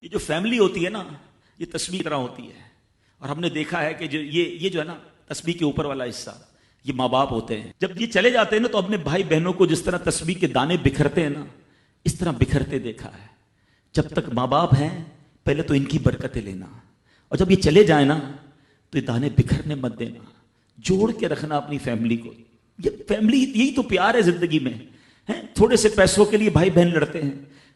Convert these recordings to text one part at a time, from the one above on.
یہ جو فیملی ہوتی ہے نا، یہ تسبیح کی طرح ہوتی ہے. اور ہم نے دیکھا ہے کہ یہ جو ہے نا تسبیح کے اوپر والا حصہ، یہ ماں باپ ہوتے ہیں. جب یہ چلے جاتے ہیں نا تو اپنے بھائی بہنوں کو جس طرح تسبیح کے دانے بکھرتے ہیں نا، اس طرح بکھرتے دیکھا ہے. جب تک ماں باپ ہیں پہلے تو ان کی برکتیں لینا، اور جب یہ چلے جائیں نا تو یہ دانے بکھرنے مت دینا، جوڑ کے رکھنا اپنی فیملی کو. یہ فیملی، یہی تو پیار ہے زندگی میں. تھوڑے سے پیسوں کے لیے بھائی بہن لڑتے ہیں،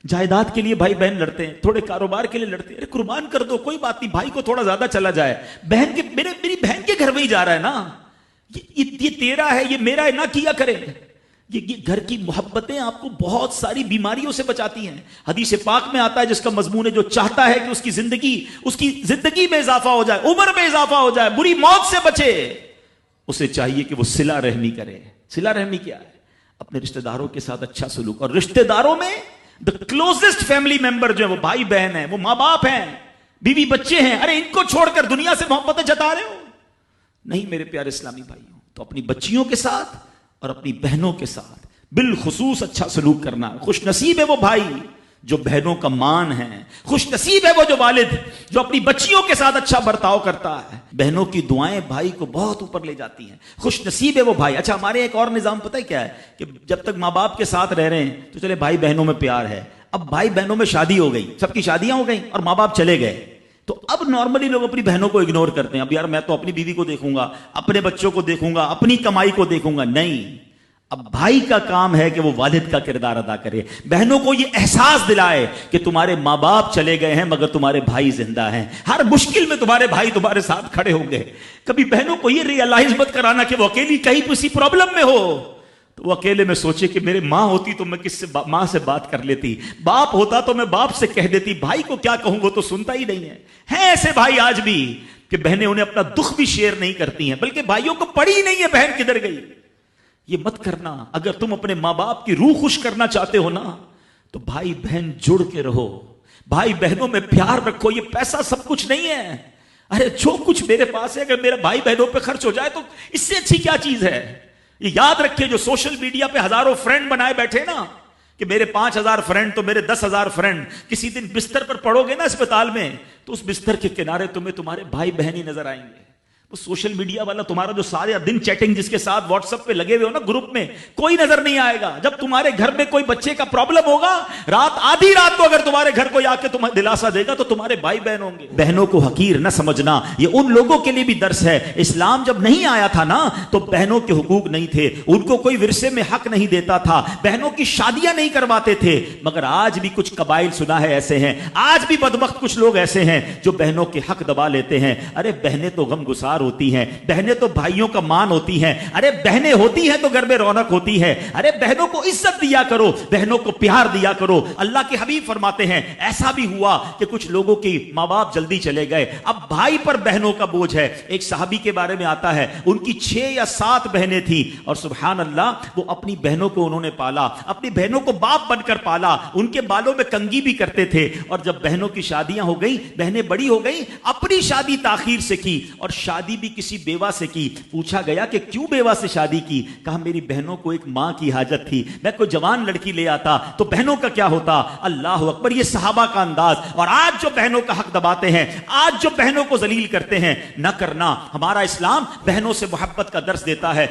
جائیداد کے لیے بھائی بہن لڑتے ہیں، تھوڑے کاروبار کے لیے لڑتے ہیں. ارے قربان کر دو، کوئی بات نہیں، بھائی کو تھوڑا زیادہ چلا جائے. بہن کے میری بہن کے گھر میں ہی جا رہا ہے نا، یہ تیرا ہے، یہ میرا ہے، نہ کیا کرے. یہ گھر کی محبتیں آپ کو بہت ساری بیماریوں سے بچاتی ہیں. حدیث پاک میں آتا ہے جس کا مضمون ہے جو چاہتا ہے کہ اس کی زندگی میں اضافہ ہو جائے، عمر میں اضافہ ہو جائے، بری موت سے بچے، اسے چاہیے کہ وہ صلہ رحمی کرے. صلہ رحمی کیا ہے؟ اپنے رشتہ داروں کے ساتھ اچھا سلوک. اور رشتہ داروں میں the closest family member جو ہے وہ بھائی بہن ہیں، وہ ماں باپ ہیں، بیوی بچے ہیں. ارے ان کو چھوڑ کر دنیا سے محبتیں جتا رہے ہو؟ نہیں میرے پیارے اسلامی بھائیوں. تو اپنی بچیوں کے ساتھ اور اپنی بہنوں کے ساتھ بالخصوص اچھا سلوک کرنا. خوش نصیب ہے وہ بھائی جو بہنوں کا مان ہے، خوش نصیب ہے وہ جو والد جو اپنی بچیوں کے ساتھ اچھا برتاؤ کرتا ہے. بہنوں کی دعائیں بھائی کو بہت اوپر لے جاتی ہیں. خوش نصیب ہے وہ بھائی. اچھا ہمارے ایک اور نظام پتہ ہے کیا ہے کہ جب تک ماں باپ کے ساتھ رہ رہے ہیں تو چلے بھائی بہنوں میں پیار ہے. اب بھائی بہنوں میں شادی ہو گئی، سب کی شادیاں ہو گئیں اور ماں باپ چلے گئے، تو اب نارملی لوگ اپنی بہنوں کو اگنور کرتے ہیں. اب یار میں تو اپنی بیوی کو دیکھوں گا، اپنے بچوں کو دیکھوں گا، اپنی کمائی کو دیکھوں گا. نہیں، اب بھائی کا کام ہے کہ وہ والد کا کردار ادا کرے. بہنوں کو یہ احساس دلائے کہ تمہارے ماں باپ چلے گئے ہیں مگر تمہارے بھائی زندہ ہیں. ہر مشکل میں تمہارے بھائی تمہارے ساتھ کھڑے ہوں گے. کبھی بہنوں کو یہ ریئلائز مت کرانا کہ وہ اکیلی کہیں کسی پرابلم میں ہو تو وہ اکیلے میں سوچے کہ میرے ماں ہوتی تو میں ماں سے بات کر لیتی، باپ ہوتا تو میں باپ سے کہہ دیتی. بھائی کو کیا کہوں، وہ تو سنتا ہی نہیں ہے. ہیں ایسے بھائی آج بھی کہ بہنیں انہیں اپنا دکھ بھی شیئر نہیں کرتی ہیں، بلکہ بھائیوں کو پڑی ہی نہیں ہے بہن کدھر گئی. یہ مت کرنا. اگر تم اپنے ماں باپ کی روح خوش کرنا چاہتے ہو نا تو بھائی بہن جڑ کے رہو، بھائی بہنوں میں پیار رکھو. یہ پیسہ سب کچھ نہیں ہے. ارے جو کچھ میرے پاس ہے اگر میرا بھائی بہنوں پہ خرچ ہو جائے تو اس سے اچھی کیا چیز ہے. یہ یاد رکھے جو سوشل میڈیا پہ ہزاروں فرینڈ بنائے بیٹھے نا کہ میرے 5,000 فرینڈ تو میرے 10,000 فرینڈ، کسی دن بستر پر پڑو گے نا اسپتال میں تو اس بستر کے کنارے تمہیں تمہارے بھائی بہن ہی نظر آئیں گے. وہ سوشل میڈیا والا تمہارا جو سارے دن چیٹنگ جس کے ساتھ واٹس ایپ پہ لگے ہوئے ہو نا گروپ میں، کوئی نظر نہیں آئے گا. جب تمہارے گھر میں کوئی بچے کا پرابلم ہوگا، آدھی رات کو اگر تمہارے گھر کوئی آ کے تمہیں دلاسا دے گا تو تمہارے بھائی بہن ہوں گے. بہنوں کو حقیر نہ سمجھنا. یہ ان لوگوں کے لیے بھی درس ہے. اسلام جب نہیں آیا تھا نا تو بہنوں کے حقوق نہیں تھے، ان کو کوئی ورثے میں حق نہیں دیتا تھا، بہنوں کی شادیاں نہیں کرواتے تھے. مگر آج بھی کچھ قبائل سنا ہے ایسے ہیں، آج بھی بدبخت کچھ لوگ ایسے ہیں جو بہنوں کے حق دبا لیتے ہیں. ارے بہنیں تو غم گسار ہوتی ہیں، بہنیں تو بھائیوں کا مان ہوتی ہیں. ارے بہنیں ہوتی ہیں تو گھر میں رونق ہوتی ہے. ارے بہنوں کو عزت دیا کرو، بہنوں کو پیار دیا کرو. اللہ کے حبیب فرماتے ہیں ایسا بھی ہوا کہ کچھ لوگوں کی ماں باپ جلدی چلے گئے، اب بھائی پر بہنوں کا بوجھ ہے. ایک صحابی کے بارے میں آتا ہے ان کی 6 یا 7 بہنیں تھیں اور سبحان اللہ وہ اپنی بہنوں کو انہوں نے پالا، اپنی بہنوں کو باپ بن کر پالا، ان کے بالوں میں کنگھی بھی کرتے تھے. اور جب بہنوں کی شادیاں ہو گئی، بہنیں بڑی ہو گئی، اپنی شادی تاخیر سے کی اور شادی بھی کسی بیوہ سے کی. پوچھا گیا کہ کیوں بیوہ سے شادی کی؟ کہا میری بہنوں کو ایک ماں کی حاجت تھی، میں کوئی جوان لڑکی لے آتا تو بہنوں کا کیا ہوتا. اللہ اکبر. یہ صحابہ کا انداز. اور آج جو بہنوں کا حق دباتے ہیں، آج جو بہنوں کو ذلیل کرتے ہیں، نہ کرنا. ہمارا اسلام بہنوں سے محبت کا درس دیتا ہے.